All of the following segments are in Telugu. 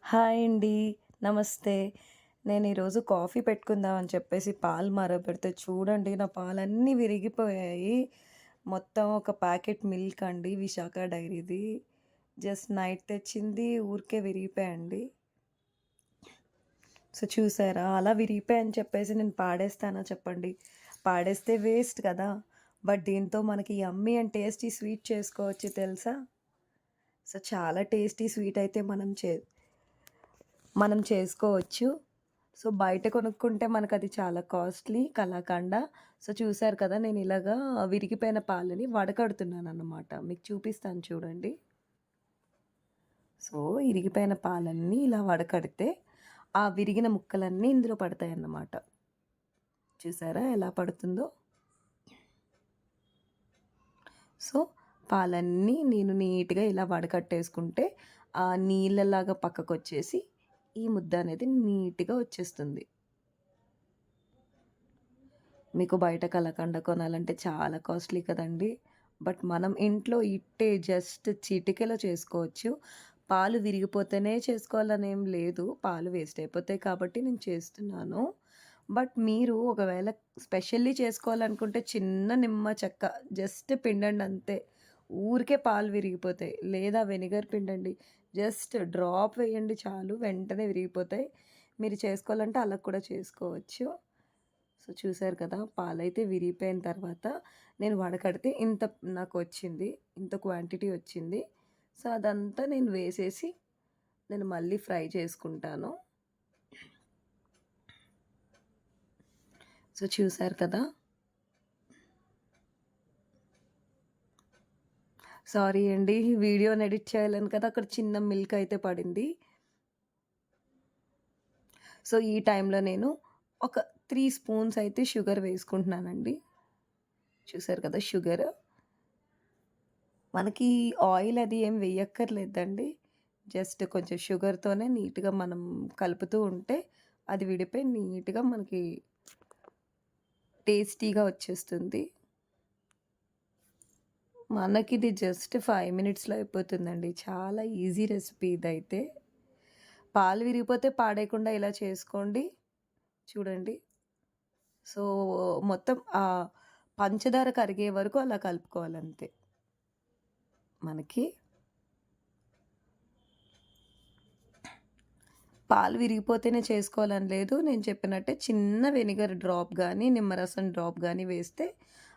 హాయ్ అండి. నమస్తే. నేను ఈరోజు కాఫీ పెట్టుకుందాం అని చెప్పేసి పాలు మరగపెడితే చూడండి నా పాలన్నీ విరిగిపోయాయి. మొత్తం ఒక ప్యాకెట్ మిల్క్ అండి విశాఖ డైరీది. జస్ట్ నైట్ తెచ్చింది ఊరికే విరిగిపోయాయండి. సో చూసారా? అలా విరిగిపోయాయని చెప్పేసి నేను పాడేస్తానా చెప్పండి? పాడేస్తే వేస్ట్ కదా! బట్ దీంతో మనకి యమ్మీ అండ్ టేస్టీ స్వీట్ చేసుకోవచ్చు తెలుసా? సో చాలా టేస్టీ స్వీట్ అయితే మనం చేసుకోవచ్చు. సో, బయట కొనుక్కుంటే మనకది చాలా కాస్ట్‌లీ కలాకండ. సో, చూసారు కదా! నేను ఇలాగా విరిగిపోయిన పాలని వడకడుతున్నానన్నమాట. మీకు చూపిస్తాను చూడండి. సో, ఇరిగిపోయిన పాలన్నీ ఇలా వడకడితే, ఆ విరిగిన ముక్కలన్నీ ఇందులో పడతాయన్నమాట. చూసారా ఎలా పడుతుందో? సో, పాలన్నీ నేను నీట్‌గా ఇలా వడకట్టేసుకుంటే, ఆ నీళ్ళలాగా పక్కకొచ్చేసి, ఈ ముద్ద అనేది నీట్‌గా వచ్చేస్తుంది. మీకు బయట కలకండ కొనాలంటే చాలా కాస్ట్‌లీ కదండీ! బట్ మనం ఇంట్లో ఇట్టే జస్ట్ చిటికెలో చేసుకోవచ్చు. పాలు విరిగిపోతేనే చేసుకోవాలనేం లేదు. పాలు వేస్ట్ అయిపోతాయి కాబట్టి నేను చేస్తున్నాను. బట్ మీరు ఒకవేళ స్పెషల్లీ చేసుకోవాలనుకుంటే చిన్న నిమ్మ చెక్క జస్ట్ పిండండి అంతే. ఊరికే పాలు విరిగిపోతాయి. లేదా వెనిగర్ పిండండి. జస్ట్ డ్రాప్ వేయండి చాలు వెంటనే విరిగిపోతాయి. మీరు చేసుకోవాలంటే అలా కూడా చేసుకోవచ్చు. సో, చూసారు కదా! పాలైతే విరిగిపోయిన తర్వాత నేను వడకడితే ఇంత నాకొచ్చింది. ఇంత క్వాంటిటీ వచ్చింది. సో, అదంతా నేను వేసేసి నేను మళ్ళీ ఫ్రై చేసుకుంటాను. సో, చూసారు కదా! సారీ అండి. వీడియోని ఎడిట్ చేయాలని కదా! అక్కడ చిన్న మిల్క్ అయితే పడింది. సో, ఈ టైంలో నేను ఒక 3 స్పూన్స్ అయితే షుగర్ వేసుకుంటున్నానండి. చూసారు కదా! షుగర్. మనకి ఆయిల్ అది ఏం వేయక్కర్లేదండి. జస్ట్ కొంచెం షుగర్‌తోనే నీట్‌గా మనం కలుపుతూ ఉంటే అది విడిపోయి నీట్‌గా మనకి టేస్టీగా వచ్చేస్తుంది. మనకిది జస్ట్ 5 మినిట్స్‌లో అయిపోతుందండి. చాలా ఈజీ రెసిపీ ఇదైతే. పాలు విరిగిపోతే పాడేయకుండా ఇలా చేసుకోండి. చూడండి. సో, మొత్తం పంచదార కరిగే వరకు అలా కలుపుకోవాలంతే. మనకి పాలు విరిగిపోతేనే చేసుకోవాలని లేదు. నేను చెప్పినట్టే చిన్న వెనిగర్ డ్రాప్ గానీ, నిమ్మరసం డ్రాప్ గానీ వేస్తే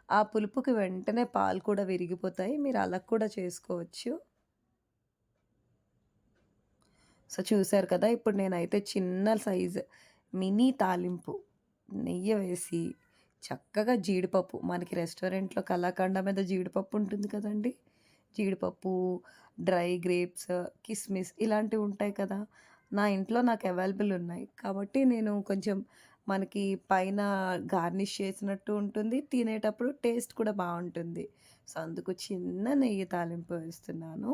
ఆ పులుపుకి వెంటనే పాలు కూడా విరిగిపోతాయి. మీరు అలా కూడా చేసుకోవచ్చు. సో, చూసారు కదా! ఇప్పుడు నేనైతే చిన్న సైజు మినీ తాలింపు నెయ్యి వేసి చక్కగా జీడిపప్పు మనకి రెస్టారెంట్‌లో కలాకండ మీద జీడిపప్పు ఉంటుంది కదండీ! జీడిపప్పు, డ్రై గ్రేప్స్, కిస్మిస్ ఇలాంటివి ఉంటాయి కదా! నా ఇంట్లో నాకు అవైలబుల్ ఉన్నాయి. కాబట్టి నేను కొంచెం మనకి పైన గార్నిష్ చేసినట్టు ఉంటుంది. తినేటప్పుడు టేస్ట్ కూడా బావుంటుంది. సో, అందుకు చిన్న నెయ్యి తాలింపు వేస్తున్నాను.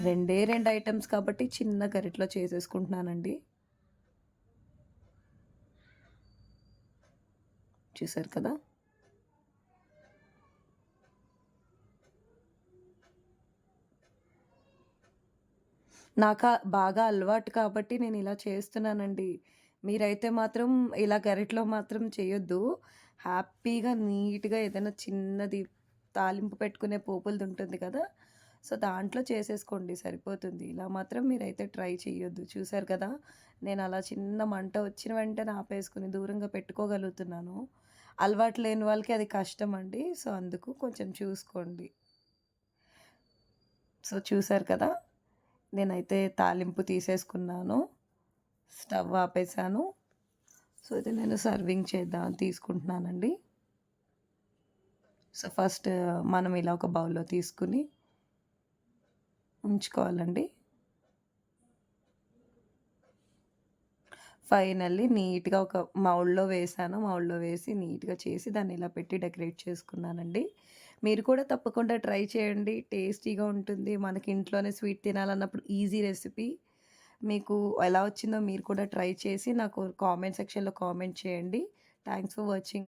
రెండే 2 ఐటెమ్స్ కాబట్టి చిన్న గరిటెలో చేసేసుకుంటున్నానండి. చూసారు కదా! బాగా అలవాటు కాబట్టి నేనిలా చేస్తున్నానండి. మీరైతే మాత్రం ఇలా గరిటెలో మాత్రం చేయొద్దు. హ్యాపీగా నీట్‌గా ఏదైనా చిన్నది తాలింపు పెట్టుకునే పోపులదుంటుంది కదా! సో, దాంట్లో చేసేసుకోండి సరిపోతుంది. ఇలా మాత్రం మీరైతే ట్రై చేయొద్దు. చూసారు కదా! నేనలా చిన్న మంట వచ్చిన వెంటనే ఆపేసుకొని దూరంగా పెట్టుకోగలుగుతున్నాను. అలవాటు లేని వాళ్ళకి అది కష్టమండి. సో, అందుకు కొంచెం చూసుకోండి. సో, చూసారు కదా! నేనైతే తాలింపు తీసేసుకున్నాను. స్టవ్ ఆపేసాను. సో, ఇది నేను సర్వింగ్ చేద్దామని తీసుకుంటున్నానండి. సో, ఫస్ట్ మనం ఇలా ఒక బౌల్‌లో తీసుకొని ఉంచుకోవాలండి. ఫైనల్లీ నీట్‌గా ఒక మౌల్డ్‌లో వేశాను. మౌల్డ్‌లో వేసి నీట్‌గా చేసి దాన్ని ఇలా పెట్టి డెకరేట్ చేసుకున్నానండి. మీరు కూడా తప్పకుండా ట్రై చేయండి. టేస్టీగా ఉంటుంది. మనకి ఇంట్లోనే స్వీట్ తినాలన్నప్పుడు ఈజీ రెసిపీ. మీకు ఎలా వచ్చిందో మీరు కూడా ట్రై చేసి నాకు కామెంట్ సెక్షన్‌లో కామెంట్ చేయండి. Thanks for watching.